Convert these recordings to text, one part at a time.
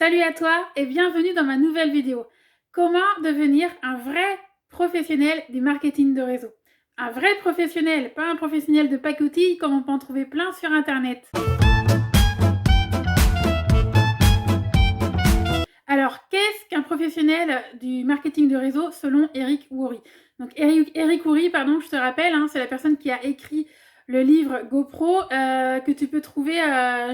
Salut à toi et bienvenue dans ma nouvelle vidéo. Comment devenir un vrai professionnel du marketing de réseau? Un vrai professionnel, pas un professionnel de pacotille comme on peut en trouver plein sur internet. Alors, qu'est-ce qu'un professionnel du marketing de réseau selon Eric Worre? Donc Eric Worre, pardon, je te rappelle, hein, c'est la personne qui a écrit le livre GoPro que tu peux trouver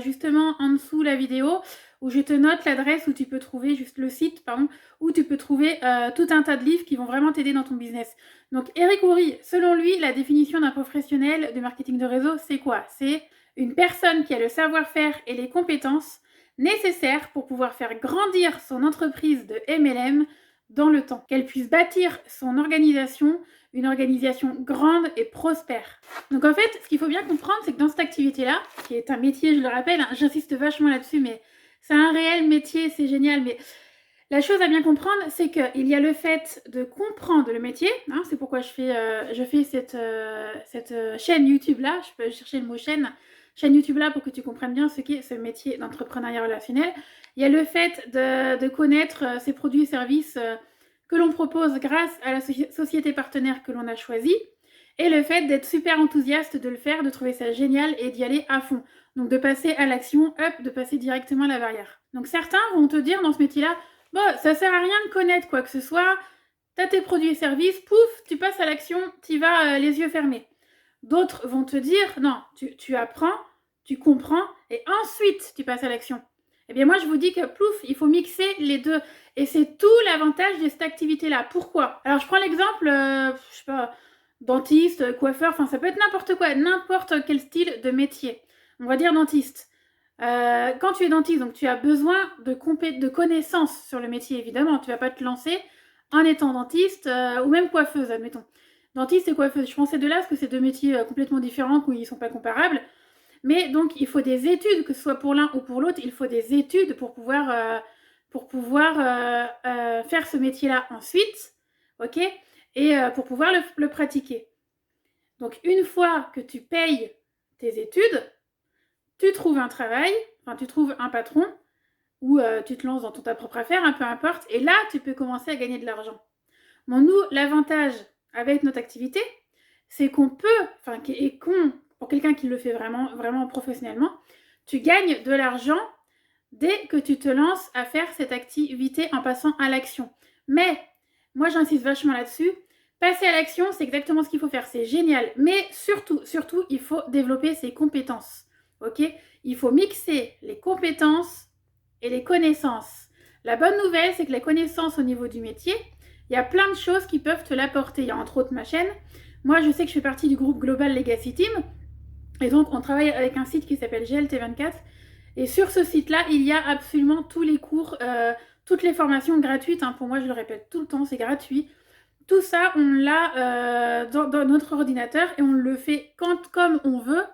justement en dessous la vidéo, où je te note l'adresse où tu peux trouver, juste le site, pardon, où tu peux trouver tout un tas de livres qui vont vraiment t'aider dans ton business. Donc Eric Worre, selon lui, la définition d'un professionnel de marketing de réseau, c'est quoi? C'est une personne qui a le savoir-faire et les compétences nécessaires pour pouvoir faire grandir son entreprise de MLM dans le temps, qu'elle puisse bâtir son organisation, une organisation grande et prospère. Donc en fait, ce qu'il faut bien comprendre, c'est que dans cette activité-là, qui est un métier, je le rappelle, hein, j'insiste vachement là-dessus, mais c'est un réel métier, c'est génial, mais la chose à bien comprendre, c'est qu'il y a le fait de comprendre le métier, hein, c'est pourquoi je fais cette chaîne YouTube-là, je peux chercher le mot chaîne YouTube-là pour que tu comprennes bien ce qu'est ce métier d'entrepreneuriat relationnel. Il y a le fait de connaître ces produits et services que l'on propose grâce à la société partenaire que l'on a choisie, et le fait d'être super enthousiaste de le faire, de trouver ça génial et d'y aller à fond. Donc de passer à l'action, de passer directement à la barrière. Donc certains vont te dire dans ce métier-là, bon, ça sert à rien de connaître quoi que ce soit, t'as tes produits et services, pouf, tu passes à l'action, t'y vas les yeux fermés. D'autres vont te dire, non, tu apprends, tu comprends, et ensuite tu passes à l'action. Eh bien moi je vous dis que plouf, il faut mixer les deux. Et c'est tout l'avantage de cette activité-là. Pourquoi? Alors je prends l'exemple, je sais pas, dentiste, coiffeur, enfin ça peut être n'importe quoi, n'importe quel style de métier. On va dire dentiste. Quand tu es dentiste, donc tu as besoin de connaissances sur le métier, évidemment. Tu vas pas te lancer en étant dentiste ou même coiffeuse, admettons. Dentiste et coiffeuse, je prends ces deux-là parce que c'est deux métiers complètement différents, où ils ne sont pas comparables. Mais donc, il faut des études, que ce soit pour l'un ou pour l'autre, il faut des études pour pouvoir faire ce métier-là ensuite, ok? Et pour pouvoir le pratiquer. Donc, une fois que tu payes tes études, tu trouves un travail, enfin, tu trouves un patron, ou tu te lances dans ta propre affaire, peu importe, et là, tu peux commencer à gagner de l'argent. Bon, nous, l'avantage avec notre activité, c'est qu'on peut, pour quelqu'un qui le fait vraiment, vraiment professionnellement, tu gagnes de l'argent dès que tu te lances à faire cette activité en passant à l'action. Mais, moi j'insiste vachement là-dessus, passer à l'action, c'est exactement ce qu'il faut faire, c'est génial. Mais surtout, il faut développer ses compétences, ok? Il faut mixer les compétences et les connaissances. La bonne nouvelle, c'est que les connaissances au niveau du métier, il y a plein de choses qui peuvent te l'apporter. Il y a entre autres ma chaîne. Moi, je sais que je fais partie du groupe Global Legacy Team. Et donc, on travaille avec un site qui s'appelle GLT24. Et sur ce site-là, il y a absolument tous les cours, toutes les formations gratuites. Hein, pour moi, je le répète tout le temps, c'est gratuit. Tout ça, on l'a dans notre ordinateur et on le fait comme on veut,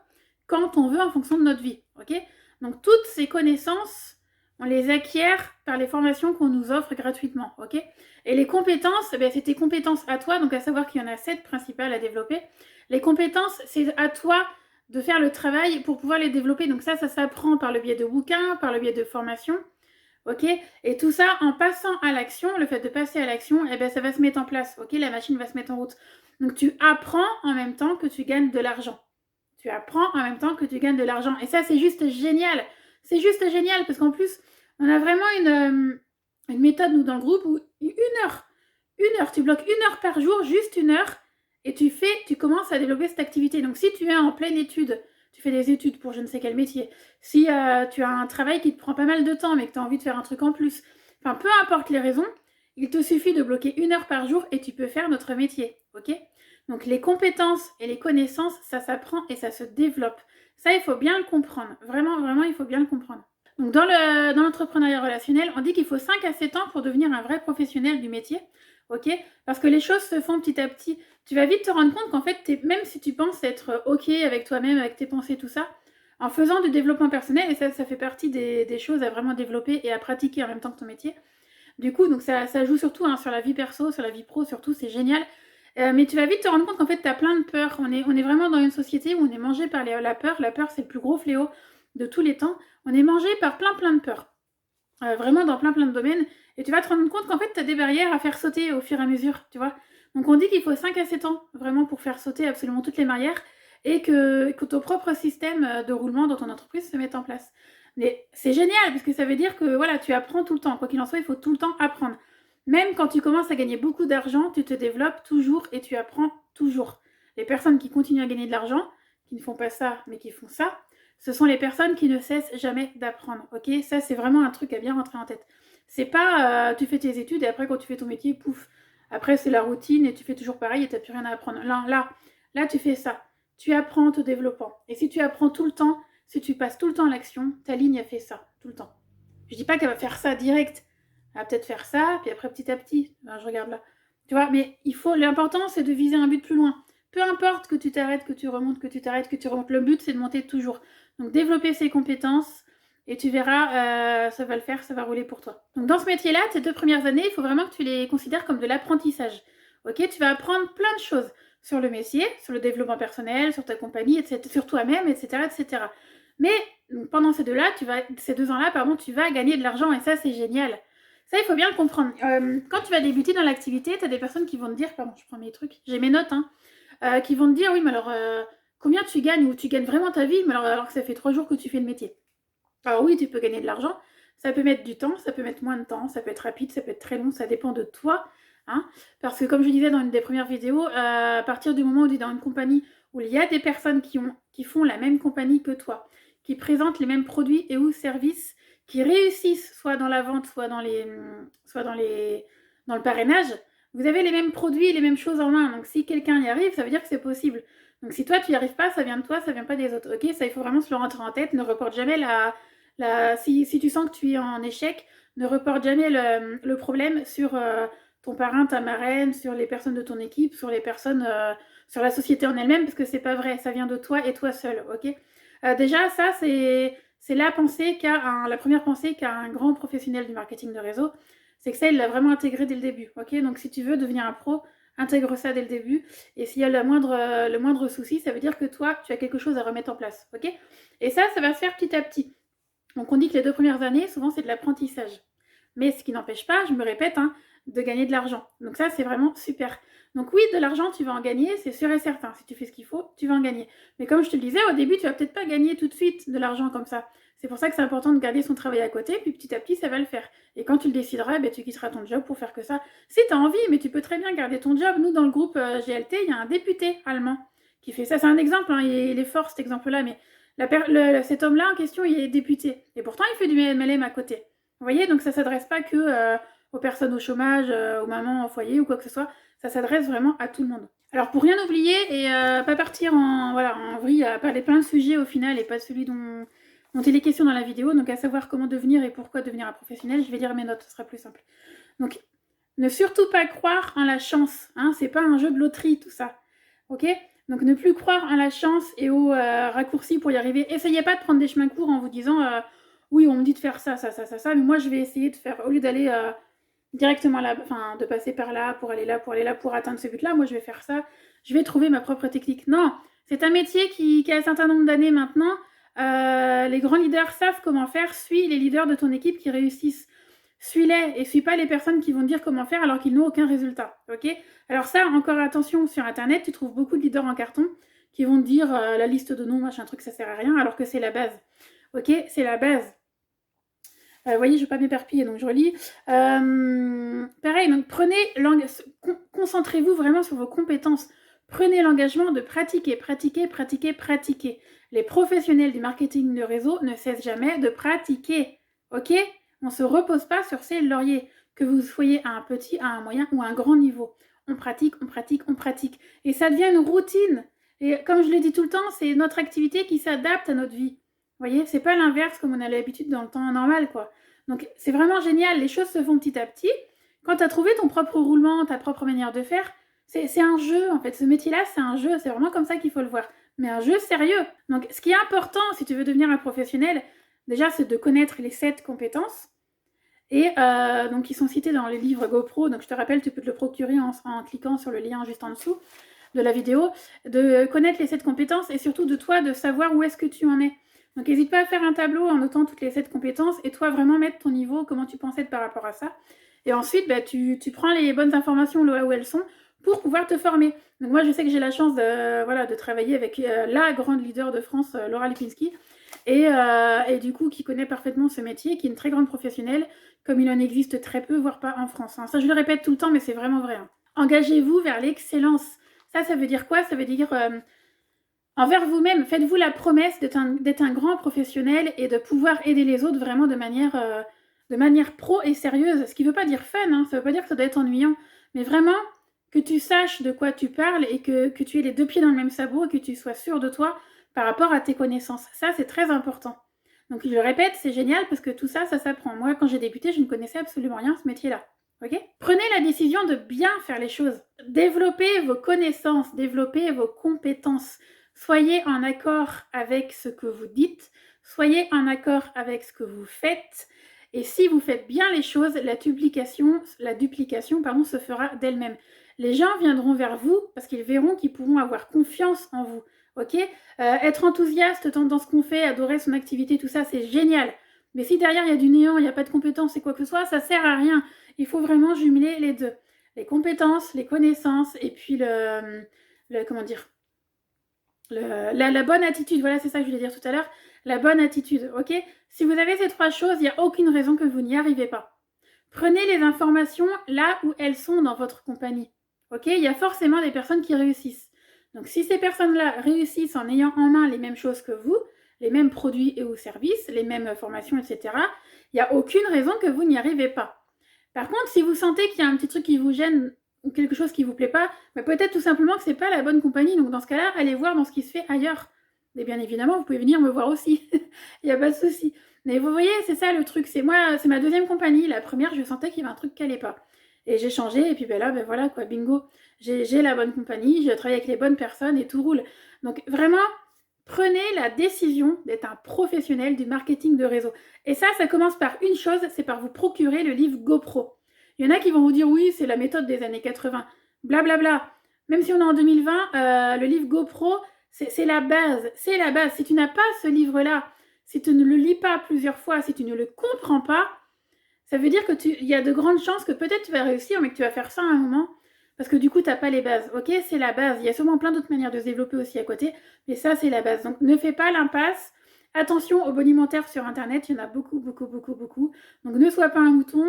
quand on veut, en fonction de notre vie. Okay, donc, toutes ces connaissances, on les acquiert par les formations qu'on nous offre gratuitement. Okay, et les compétences, c'est tes compétences à toi, donc à savoir qu'il y en a 7 principales à développer. Les compétences, c'est à toi de faire le travail pour pouvoir les développer. Donc ça s'apprend par le biais de bouquins, par le biais de formations. Ok, et tout ça en passant à l'action, le fait de passer à l'action, ça va se mettre en place. Ok, la machine va se mettre en route. Donc tu apprends en même temps que tu gagnes de l'argent. Tu apprends en même temps que tu gagnes de l'argent. Et ça, c'est juste génial. C'est juste génial parce qu'en plus, on a vraiment une méthode, nous, dans le groupe, où une heure, tu bloques 1 heure par jour, juste 1 heure, et tu commences à développer cette activité. Donc si tu es en pleine étude, tu fais des études pour je ne sais quel métier, si tu as un travail qui te prend pas mal de temps mais que tu as envie de faire un truc en plus, enfin peu importe les raisons, il te suffit de bloquer 1 heure par jour et tu peux faire notre métier, ok? Donc les compétences et les connaissances, ça s'apprend et ça se développe. Ça, il faut bien le comprendre. Vraiment, vraiment, il faut bien le comprendre. Donc dans l'entrepreneuriat relationnel, on dit qu'il faut 5 à 7 ans pour devenir un vrai professionnel du métier. Ok, parce que les choses se font petit à petit. Tu vas vite te rendre compte qu'en fait, même si tu penses être ok avec toi-même, avec tes pensées, tout ça, en faisant du développement personnel, et ça fait partie des choses à vraiment développer et à pratiquer en même temps que ton métier. Du coup, donc ça joue surtout sur la vie perso, sur la vie pro, surtout, c'est génial. Mais tu vas vite te rendre compte qu'en fait, tu as plein de peurs. On est vraiment dans une société où on est mangé par la peur. La peur, c'est le plus gros fléau de tous les temps. On est mangé par plein de peurs. vraiment dans plein de domaines. Et tu vas te rendre compte qu'en fait, tu as des barrières à faire sauter au fur et à mesure, tu vois. Donc on dit qu'il faut 5 à 7 ans vraiment pour faire sauter absolument toutes les barrières et que ton propre système de roulement dans ton entreprise se mette en place. Mais c'est génial parce que ça veut dire que voilà, tu apprends tout le temps. Quoi qu'il en soit, il faut tout le temps apprendre. Même quand tu commences à gagner beaucoup d'argent, tu te développes toujours et tu apprends toujours. Les personnes qui continuent à gagner de l'argent, qui ne font pas ça, mais qui font ça, ce sont les personnes qui ne cessent jamais d'apprendre. Ok, ça c'est vraiment un truc à bien rentrer en tête. C'est pas tu fais tes études et après quand tu fais ton métier, pouf. Après c'est la routine et tu fais toujours pareil et tu n'as plus rien à apprendre. Là, tu fais ça. Tu apprends en te développant. Et si tu apprends tout le temps, si tu passes tout le temps à l'action, ta ligne a fait ça, tout le temps. Je dis pas qu'elle va faire ça direct. Elle va peut-être faire ça, puis après petit à petit. Ben, je regarde là. Tu vois, mais l'important c'est de viser un but plus loin. Peu importe que tu t'arrêtes, que tu remontes, que tu t'arrêtes, que tu remontes. Le but c'est de monter toujours. Donc développer ses compétences et tu verras, ça va le faire, ça va rouler pour toi. Donc dans ce métier-là, tes 2 premières années, il faut vraiment que tu les considères comme de l'apprentissage. Ok, tu vas apprendre plein de choses sur le métier, sur le développement personnel, sur ta compagnie, etc., sur toi-même, etc., etc. Mais pendant ces 2 ans-là, tu vas gagner de l'argent et ça, c'est génial. Ça, il faut bien le comprendre. Quand tu vas débuter dans l'activité, tu as des personnes qui vont te dire, pardon, je prends mes trucs, j'ai mes notes, qui vont te dire, oui, mais alors, combien tu gagnes ou tu gagnes vraiment ta vie, mais alors que ça fait 3 jours que tu fais le métier. Alors oui, tu peux gagner de l'argent, ça peut mettre du temps, ça peut mettre moins de temps, ça peut être rapide, ça peut être très long, ça dépend de toi. Hein, parce que comme je disais dans une des premières vidéos, à partir du moment où tu es dans une compagnie où il y a des personnes qui font la même compagnie que toi, qui présentent les mêmes produits et ou services, qui réussissent soit dans la vente, soit dans le parrainage, vous avez les mêmes produits et les mêmes choses en main. Donc si quelqu'un y arrive, ça veut dire que c'est possible. Donc si toi tu n'y arrives pas, ça vient de toi, ça vient pas des autres. Ok, ça il faut vraiment se le rentrer en tête. Ne reporte jamais si tu sens que tu es en échec, ne reporte jamais le problème sur ton parrain, ta marraine, sur les personnes de ton équipe, sur les personnes, sur la société en elle-même, parce que c'est pas vrai, ça vient de toi et toi seul, ok. Déjà, ça, c'est la première pensée qu'a un grand professionnel du marketing de réseau, c'est que ça, il l'a vraiment intégré dès le début, ok. Donc si tu veux devenir un pro, intègre ça dès le début, et s'il y a le moindre souci, ça veut dire que toi, tu as quelque chose à remettre en place, ok. Et ça va se faire petit à petit. Donc on dit que les 2 premières années, souvent, c'est de l'apprentissage. Mais ce qui n'empêche pas, je me répète, de gagner de l'argent. Donc ça, c'est vraiment super. Donc oui, de l'argent, tu vas en gagner, c'est sûr et certain. Si tu fais ce qu'il faut, tu vas en gagner. Mais comme je te le disais, au début, tu vas peut-être pas gagner tout de suite de l'argent comme ça. C'est pour ça que c'est important de garder son travail à côté, puis petit à petit, ça va le faire. Et quand tu le décideras, tu quitteras ton job pour faire que ça. Si tu as envie, mais tu peux très bien garder ton job. Nous, dans le groupe GLT, il y a un député allemand qui fait ça. C'est un exemple, il est fort cet exemple-là, mais cet homme-là en question, il est député. Et pourtant, il fait du MLM à côté. Vous voyez, donc ça ne s'adresse pas que aux personnes au chômage, aux mamans au foyer ou quoi que ce soit. Ça s'adresse vraiment à tout le monde. Alors pour rien oublier et pas partir en vrille à parler plein de sujets au final et pas celui dont il est question dans la vidéo, donc à savoir comment devenir et pourquoi devenir un professionnel, je vais lire mes notes, ce sera plus simple. Donc ne surtout pas croire en la chance, c'est pas un jeu de loterie tout ça, ok. Donc ne plus croire en la chance et aux raccourcis pour y arriver. Essayez pas de prendre des chemins courts en vous disant oui, on me dit de faire ça, mais moi je vais essayer de faire, au lieu d'aller directement là, enfin de passer par là, pour aller là, pour atteindre ce but-là, moi je vais faire ça, je vais trouver ma propre technique. Non, c'est un métier qui a un certain nombre d'années maintenant. Les grands leaders savent comment faire, suis les leaders de ton équipe qui réussissent. Suis-les et suis pas les personnes qui vont te dire comment faire alors qu'ils n'ont aucun résultat, ok. Alors ça, encore attention, sur internet, tu trouves beaucoup de leaders en carton qui vont te dire la liste de noms, machin truc, ça sert à rien, alors que c'est la base, ok, c'est la base. Vous voyez, je ne vais pas m'éparpiller, donc je relis. Pareil, donc concentrez-vous vraiment sur vos compétences. Prenez l'engagement de pratiquer. Les professionnels du marketing de réseau ne cessent jamais de pratiquer, ok. On ne se repose pas sur ses lauriers, que vous soyez à un petit, à un moyen ou à un grand niveau. On pratique. Et ça devient une routine. Et comme je l'ai dit tout le temps, c'est notre activité qui s'adapte à notre vie. Vous voyez, c'est pas l'inverse comme on a l'habitude dans le temps normal, quoi. Donc c'est vraiment génial, les choses se font petit à petit. Quand tu as trouvé ton propre roulement, ta propre manière de faire, c'est un jeu en fait. Ce métier-là, c'est un jeu, c'est vraiment comme ça qu'il faut le voir. Mais un jeu sérieux. Donc ce qui est important si tu veux devenir un professionnel, déjà c'est de connaître les 7 compétences. Et donc ils sont cités dans le livre GoPro, donc je te rappelle, tu peux te le procurer en cliquant sur le lien juste en dessous de la vidéo, de connaître les 7 compétences et surtout de toi, de savoir où est-ce que tu en es. Donc n'hésite pas à faire un tableau en notant toutes les 7 compétences et toi vraiment mettre ton niveau, comment tu penses être par rapport à ça. Et ensuite, bah, tu prends les bonnes informations là où elles sont pour pouvoir te former. Donc moi, je sais que j'ai la chance de travailler avec la grande leader de France, Laura Lipinski, et du coup, qui connaît parfaitement ce métier, qui est une très grande professionnelle, comme il en existe très peu, voire pas en France. Hein. Ça, je le répète tout le temps, mais c'est vraiment vrai. Hein. Engagez-vous vers l'excellence. Ça veut dire quoi? Ça veut dire envers vous-même, faites-vous la promesse d'être un grand professionnel et de pouvoir aider les autres vraiment de manière pro et sérieuse. Ce qui ne veut pas dire fun, hein, ça ne veut pas dire que ça doit être ennuyant, mais vraiment que tu saches de quoi tu parles et que tu aies les 2 pieds dans le même sabot et que tu sois sûr de toi par rapport à tes connaissances. Ça, c'est très important. Donc, je le répète, c'est génial parce que tout ça, ça s'apprend. Moi, quand j'ai débuté, je ne connaissais absolument rien à ce métier-là. Okay? Prenez la décision de bien faire les choses. Développez vos connaissances, développez vos compétences. Soyez en accord avec ce que vous dites, soyez en accord avec ce que vous faites, et si vous faites bien les choses, la duplication se fera d'elle-même. Les gens viendront vers vous parce qu'ils verront qu'ils pourront avoir confiance en vous. Ok, être enthousiaste dans ce qu'on fait, adorer son activité, tout ça, c'est génial. Mais si derrière il y a du néant, il n'y a pas de compétences et quoi que ce soit, ça sert à rien. Il faut vraiment jumeler les deux. Les compétences, les connaissances et puis la bonne attitude. Voilà, c'est ça que je voulais dire tout à l'heure. La bonne attitude, ok? Si vous avez ces 3 choses, il n'y a aucune raison que vous n'y arrivez pas. Prenez les informations là où elles sont dans votre compagnie. Ok? Il y a forcément des personnes qui réussissent. Donc si ces personnes-là réussissent en ayant en main les mêmes choses que vous, les mêmes produits et ou services, les mêmes formations, etc., il n'y a aucune raison que vous n'y arrivez pas. Par contre, si vous sentez qu'il y a un petit truc qui vous gêne ou quelque chose qui ne vous plaît pas, bah peut-être tout simplement que ce n'est pas la bonne compagnie. Donc dans ce cas-là, allez voir dans ce qui se fait ailleurs. Et bien évidemment, vous pouvez venir me voir aussi. Il n'y a pas de souci. Mais vous voyez, c'est ça le truc. C'est moi, c'est ma 2e compagnie. La première, je sentais qu'il y avait un truc qui n'allait pas. Et j'ai changé, et puis ben là, ben voilà, quoi, bingo. J'ai la bonne compagnie, je travaille avec les bonnes personnes et tout roule. Donc vraiment, prenez la décision d'être un professionnel du marketing de réseau. Et ça commence par une chose, c'est par vous procurer le livre GoPro. Il y en a qui vont vous dire oui, c'est la méthode des années 80. Blablabla. Bla bla. Même si on est en 2020, le livre GoPro, c'est la base. C'est la base. Si tu n'as pas ce livre-là, si tu ne le lis pas plusieurs fois, si tu ne le comprends pas, ça veut dire qu'il y a de grandes chances que peut-être tu vas réussir, mais que tu vas faire ça à un moment, parce que du coup, tu n'as pas les bases. Ok, c'est la base. Il y a sûrement plein d'autres manières de se développer aussi à côté, mais ça, c'est la base. Donc, ne fais pas l'impasse. Attention aux bonimentaires sur Internet, il y en a beaucoup, beaucoup, beaucoup, beaucoup. Donc, ne sois pas un mouton.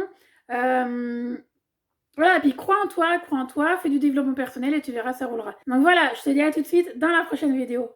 Voilà, et puis crois en toi, fais du développement personnel et tu verras, ça roulera. Donc voilà, je te dis à tout de suite dans la prochaine vidéo.